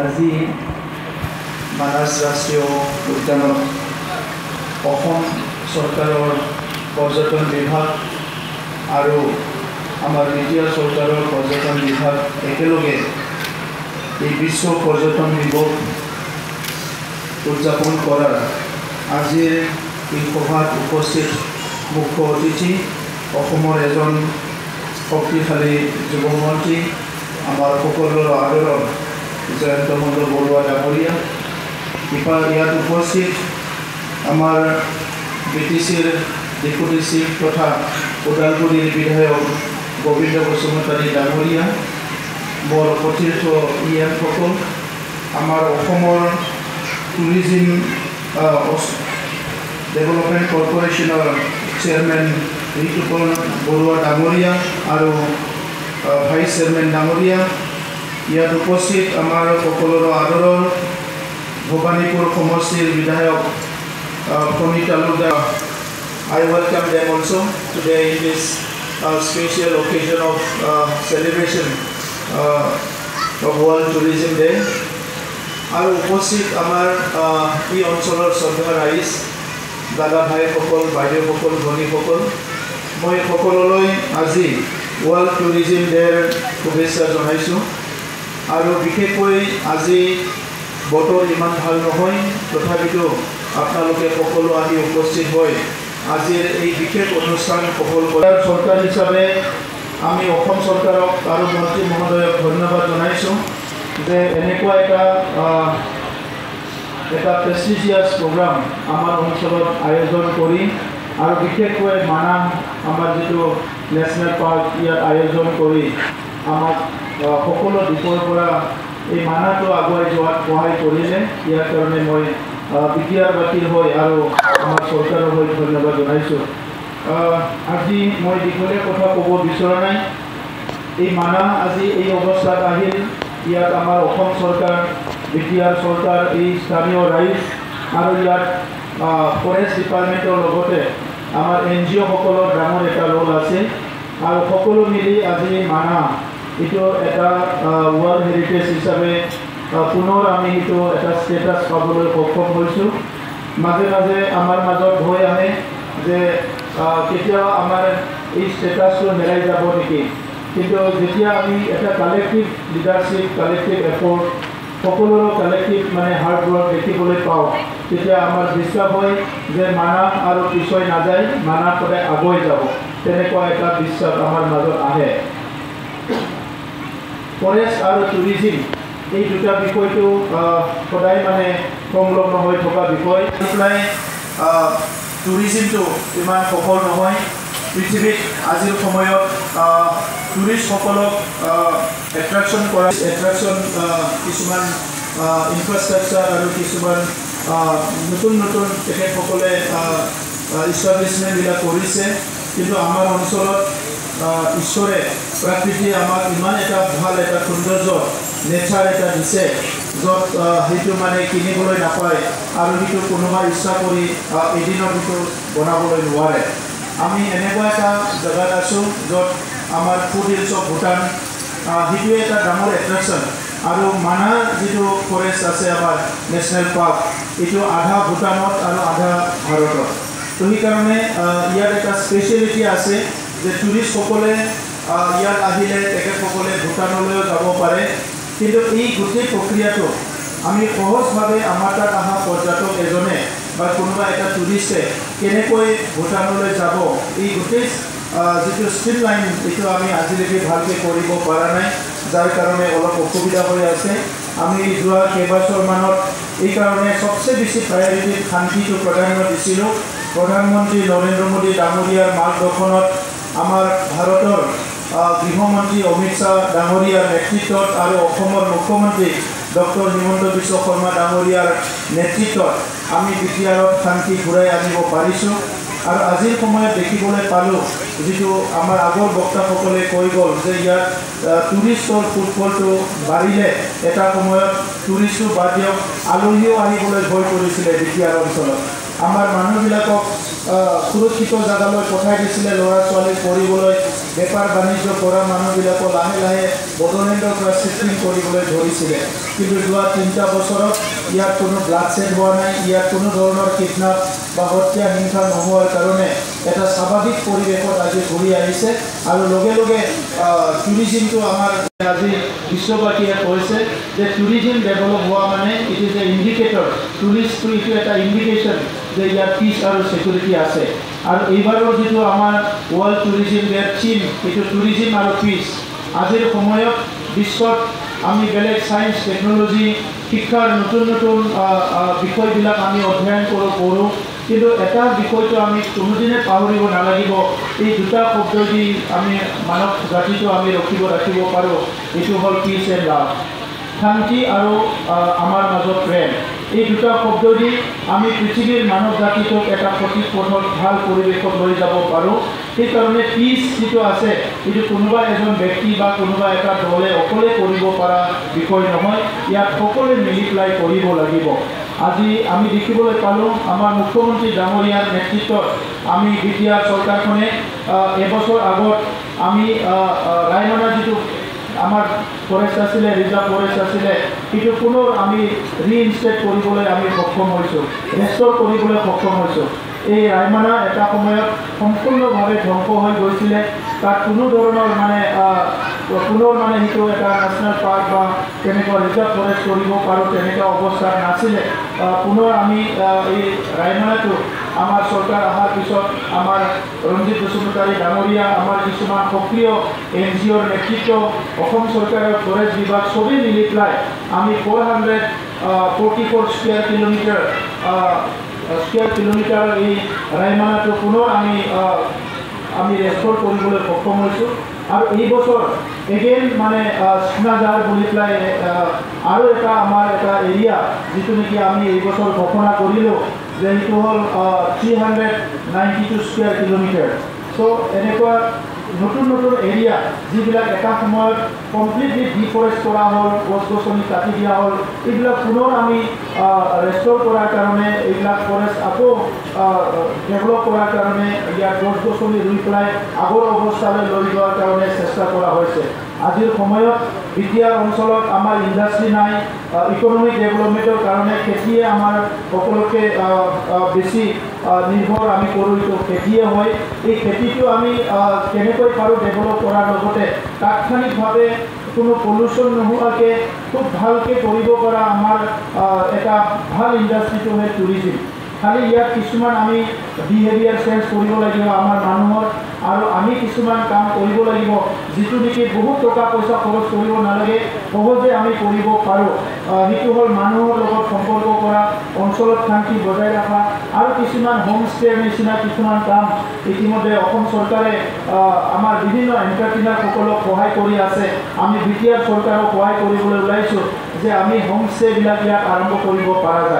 আজি মানাস ৰাষ্ট্ৰীয় উদ্যানত অসম চৰকাৰৰ পৰ্যটন বিভাগ আৰু আমাৰ বিটিআৰ চৰকাৰৰ পৰ্যটন বিভাগ একেলগে এই বিশ্ব পৰ্যটন দিৱস উদযাপন কৰাৰ আজিৰ এই সভাত উপস্থিত মুখ্য অতিথি অসমৰ এজন শক্তিশালী যুৱমন্ত্ৰী আমাৰ সকলোৰ আদৰৰ জয়ন্ত মণ্ডল বৰুৱা ডাঙৰীয়া ইয়াত উপস্থিত আমাৰ বিটিচিৰ ডেপুটি চিফ তথা ওদালগুৰিৰ বিধায়ক গোবিন্দ বসুমতাৰী ডাঙৰীয়া বৰ সতীৰ্থ সকল আমাৰ অসমৰ টুৰিজিম ডেভেলপমেণ্ট কৰ্পৰেশ্যনৰ চেয়াৰমেন ঋতুপৰ্ণ বৰুৱা ডাঙৰীয়া আৰু ভাইচ চেয়াৰমেন ডাঙৰীয়া ইয়াত উপস্থিত আমাৰ সকলোৰে আদৰৰ ভবানীপুৰ সমষ্টিৰ বিধায়ক ফণী Talukdar I welcome them also today in this special occasion of celebration of World Tourism Day. আৰু উপস্থিত আমাৰ এই অঞ্চলৰ শ্ৰদ্ধা ৰাইজ দাদা ভাইসকল বাইদেউসকল ভনীসকল মই সকলোলৈ আজি ৱৰ্ল্ড টুৰিজিম ডেৰ শুভেচ্ছা জনাইছোঁ আৰু বিশেষকৈ আজি বতৰ ইমান ভাল নহয় তথাপিতো আপোনালোকে সকলো আহি উপস্থিত হৈ আজিৰ এই বিশেষ অনুষ্ঠান সফল কৰাৰ চৰকাৰ হিচাপে আমি অসম চৰকাৰক আৰু মন্ত্ৰী মহোদয়ক ধন্যবাদ জনাইছোঁ যে এনেকুৱা এটা প্ৰেষ্টিজিয়াছ প্ৰগ্ৰাম আমাৰ অঞ্চলত আয়োজন কৰি আৰু বিশেষকৈ মানাহ আমাৰ যিটো নেশ্যনেল পাৰ্ক ইয়াত আয়োজন কৰি আমাক সকলো দিশৰ পৰা এই মানাহটো আগুৱাই যোৱাত সহায় কৰিলে ইয়াৰ কাৰণে মই বিটিআৰ বাতিল হৈ আৰু আমাৰ চৰকাৰৰ হৈ ধন্যবাদ জনাইছোঁ আজি মই দীঘলীয়া কথা ক'ব বিচৰা নাই এই মানাহ আজি এই অৱস্থাত আহিল ইয়াত আমাৰ অসম চৰকাৰ বিটিআৰ চৰকাৰ এই স্থানীয় ৰাইজ আৰু ইয়াত ফৰেষ্ট ডিপাৰ্টমেণ্টৰ লগতে আমাৰ NGO সকলৰ ডাঙৰ এটা ৰোল আছে আৰু সকলো মিলি আজি মানাহ এইটো এটা ৱৰ্ল্ড হেৰিটেজ হিচাপে পুনৰ আমি এইটো এটা ষ্টেটাছ পাবলৈ সক্ষম হৈছোঁ মাজে মাজে আমাৰ মাজত হৈ আহে যে কেতিয়াবা আমাৰ এই ষ্টেটাছটো হেৰাই যাব নেকি কিন্তু যেতিয়া আমি এটা কালেক্টিভ লিডাৰশ্বিপ কালেক্টিভ এফৰ্ট সকলোৰে কালেক্টিভ মানে হাৰ্ড ৱৰ্ক দেখিবলৈ পাওঁ তেতিয়া আমাৰ বিশ্বাস হয় যে মানাহ আৰু পিছুৱাই নাযায় মানাহ সদায় আগুৱাই যাব তেনেকুৱা এটা বিশ্বাস আমাৰ মাজত আহে ফৰেষ্ট আৰু টুৰিজিম এই দুটা বিষয়টো সদায় মানে সংলগ্ন হৈ থকা বিষয় টুৰিজিমটো ইমান সফল নহয় পৃথিৱীত আজিৰ সময়ত টুৰিষ্টসকলক এট্ৰেকশ্যন কৰা কিছুমান ইনফ্ৰাষ্ট্ৰাকচাৰ আৰু কিছুমান নতুন নতুন তেখেতসকলে ইষ্টাব্লিছমেণ্টবিলাক কৰিছে কিন্তু আমাৰ অঞ্চলত ঈশ্বৰে প্ৰকৃতিয়ে আমাক ইমান এটা ভাল এটা সৌন্দৰ্য নেচাৰ এটা দিছে য'ত সেইটো মানে কিনিবলৈ নাপায় আৰু সেইটো কোনোবা ইচ্ছা কৰি এদিনৰ ভিতৰত বনাবলৈ নোৱাৰে আমি এনেকুৱা এটা জেগাত আছোঁ য'ত আমাৰ ফুড হিলছ অফ ভূটান সেইটোৱে এটা ডাঙৰ এট্ৰেকশ্যন আৰু মানাহ যিটো ফৰেষ্ট আছে আমাৰ নেশ্যনেল পাৰ্ক এইটো আধা ভূটানত আৰু আধা ভাৰতত তো সেইকাৰণে ইয়াত এটা স্পেচিয়েলিটি আছে যে টুৰিষ্টসকলে ইয়াত আহিলে তেখেতসকলে ভূটানলৈও যাব পাৰে কিন্তু এই গোটেই প্ৰক্ৰিয়াটো আমি সহজভাৱে আমাৰ তাত অহা পৰ্যটক এজনে বা কোনোবা এটা টুৰিষ্টে কেনেকৈ ভূটানলৈ যাব এই গোটেই যিটো ষ্ট্ৰীট লাইন এইটো আমি আজিলৈকে ভালকৈ কৰিব পৰা নাই যাৰ কাৰণে অলপ অসুবিধা হৈ আছে আমি যোৱা কেইবছৰমানত এইকাৰণে চবচে বেছি প্ৰায়ৰিটিত শান্তিটো প্ৰাধান্য দিছিলোঁ প্ৰধানমন্ত্ৰী নৰেন্দ্ৰ মোদী ডাঙৰীয়াৰ মাৰ্গদৰ্শনত আমাৰ ভাৰতৰ গৃহমন্ত্ৰী অমিত শ্বাহ ডাঙৰীয়াৰ নেতৃত্বত আৰু অসমৰ মুখ্যমন্ত্ৰী ডক্টৰ হিমন্ত বিশ্ব শৰ্মা ডাঙৰীয়াৰ নেতৃত্বত আমি বিটিআৰত শান্তি ঘূৰাই আনিব পাৰিছোঁ আৰু আজিৰ সময়ত দেখিবলৈ পালোঁ যিটো আমাৰ আগৰ বক্তাসকলে কৈ গ'ল যে ইয়াত টুৰিষ্টৰ ফুটফলটো বাঢ়িলে এটা সময়ত টুৰিষ্টো বাদ দিয়ক আলহীও আহিবলৈ ভয় কৰিছিলে বিটিআৰ অঞ্চলত আমাৰ মানুহবিলাকক সুৰক্ষিত জেগালৈ পঠাই দিছিলে ল'ৰা ছোৱালী পঢ়িবলৈ বেপাৰ বাণিজ্য কৰা মানুহবিলাকক লাহে লাহে বড়োলেণ্ডৰ পৰা শিফটিং কৰিবলৈ ধৰিছিলে কিন্তু যোৱা 3টা বছৰত ইয়াত কোনো ব্লাডশ্বেড হোৱা নাই ইয়াত কোনো ধৰণৰ কিডনাপ বা হত্যা হিংসা নোহোৱাৰ কাৰণে এটা স্বাভাৱিক পৰিৱেশত আজি ঘূৰি আহিছে আৰু লগে লগে টুৰিজিমটো আমাৰ আজি বিশ্ববাসীয়ে কৈছে যে টুৰিজিম ডেভেলপ হোৱা মানে ইট ইজ এ ইণ্ডিকেটৰ টুৰিষ্টটো এইটো এটা ইণ্ডিকেশ্যন যে ইয়াত পিচ আৰু ছিকিউৰিটি আছে আৰু এইবাৰৰ যিটো আমাৰ ৱৰ্ল্ড টুৰিজিম ডেৰ থিম এইটো টুৰিজিম আৰু পিচ আজিৰ সময়ত বিশ্বত আমি বেলেগ সায়েন্স টেকনলজি শিক্ষাৰ নতুন নতুন বিষয়বিলাক আমি অধ্যয়ন কৰোঁ কিন্তু এটা বিষয়টো আমি কোনোদিনে পাহৰিব নালাগিব এই দুটা শব্দদি আমি মানৱ জাতিটো আমি ৰাখিব পাৰোঁ এইটো হ'ল পিচ এণ্ড লাভ শান্তি আৰু আমাৰ মাজত প্ৰেম এই দুটা শব্দদি আমি পৃথিৱীৰ মানৱ জাতিটোক এটা সঠিক পথত ভাল পৰিৱেশত লৈ যাব পাৰোঁ সেইকাৰণে পিচ যিটো আছে এইটো কোনোবা এজন ব্যক্তি বা কোনোবা এটা দলে অকলে কৰিব পৰা বিষয় নহয় ইয়াত সকলোৱে মিলি পেলাই কৰিব লাগিব আজি আমি দেখিবলৈ পালোঁ আমাৰ মুখ্যমন্ত্ৰী ডাঙৰীয়াৰ নেতৃত্বত আমি যেতিয়া চৰকাৰখনে এবছৰ আগত আমি ৰায়মনা যিটো আমাৰ ফৰেষ্ট আছিলে ৰিজাৰ্ভ ফৰেষ্ট আছিলে সেইটো পুনৰ আমি ৰিইনষ্টেট কৰিবলৈ আমি সক্ষম হৈছোঁ ৰেষ্টৰ কৰিবলৈ সক্ষম হৈছোঁ এই ৰায়মনা এটা সময়ত সম্পূৰ্ণভাৱে ধ্বংস হৈ গৈছিলে তাত কোনো ধৰণৰ পুনৰ সেইটো এটা নেশ্যনেল পাৰ্ক বা তেনেকুৱা ৰিজাৰ্ভ ফৰেষ্ট কৰিব পাৰোঁ তেনেকুৱা অৱস্থাত নাছিলে পুনৰ আমি এই ৰায়মনাটো আমাৰ চৰকাৰ অহাৰ পিছত আমাৰ ৰঞ্জিত বসুমতাৰী ডাঙৰীয়া আমাৰ কিছুমান সক্ৰিয় NGOৰ নেতৃত্ব অসম চৰকাৰৰ ফৰেষ্ট বিভাগ সবেই মিলি পেলাই আমি 444 স্কুৱেৰ কিলোমিটাৰ এই ৰায়মনাটো পুনৰ আমি ৰেষ্টৰ কৰিবলৈ সক্ষম হৈছোঁ আৰু এই বছৰ এগেইন চিনাজাৰ বুলি পেলাই আৰু এটা আমাৰ এটা এৰিয়া যিটো নেকি আমি এই বছৰ ঘোষণা কৰিলোঁ যে সেইটো হ'ল 392 স্কুৱেৰ কিলোমিটাৰ চ' এনেকুৱা নতুন নতুন এৰিয়া যিবিলাক এটা সময়ত কমপ্লিটলি ডিফৰেষ্ট কৰা হ'ল গছ গছনি কাটি দিয়া হ'ল এইবিলাক পুনৰ আমি ৰেষ্টৰ কৰাৰ কাৰণে এইবিলাক ফৰেষ্ট আকৌ ডেভেলপ কৰাৰ কাৰণে ইয়াত গছ গছনি ৰুই পেলাই আগৰ অৱস্থালৈ লৈ যোৱাৰ কাৰণে চেষ্টা কৰা হৈছে আজিৰ সময়ত বিটিআৰ অঞ্চলত আমাৰ ইণ্ডাষ্ট্ৰি নাই ইকনমিক ডেভেলপমেণ্টৰ কাৰণে খেতিয়ে আমাৰ সকলোকে বেছি নিৰ্ভৰ আমি কৰোঁ এইটো খেতিয়ে হয় এই খেতিটো আমি কেনেকৈ পাৰোঁ ডেভেলপ কৰাৰ লগতে তাৎক্ষণিকভাৱে কোনো পলিউশ্যন নোহোৱাকৈ খুব ভালকৈ কৰিব পৰা আমাৰ এটা ভাল ইণ্ডাষ্ট্ৰিটো হয় টুৰিজিম খালি ইয়াত কিছুমান আমি বিহেভিয়াৰ চেঞ্জ কৰিব লাগিব আমাৰ মানুহৰ আৰু আমি কিছুমান কাম কৰিব লাগিব যিটো নেকি বহুত টকা পইচা খৰচ কৰিব নালাগে সহজে আমি কৰিব পাৰোঁ সেইটো হ'ল মানুহৰ লগত সম্পৰ্ক কৰা অঞ্চলত শান্তি বজাই ৰখা আৰু কিছুমান হোমষ্টেৰ নিচিনা কিছুমান কাম ইতিমধ্যে অসম চৰকাৰে আমাৰ বিভিন্ন এণ্টাৰপ্ৰিনাৰসকলক সহায় কৰি আছে আমি বিটিআৰ চৰকাৰক সহায় কৰিবলৈ ওলাইছোঁ যে আমি হোমষ্টেবিলাক ইয়াত আৰম্ভ কৰিব পৰা যায়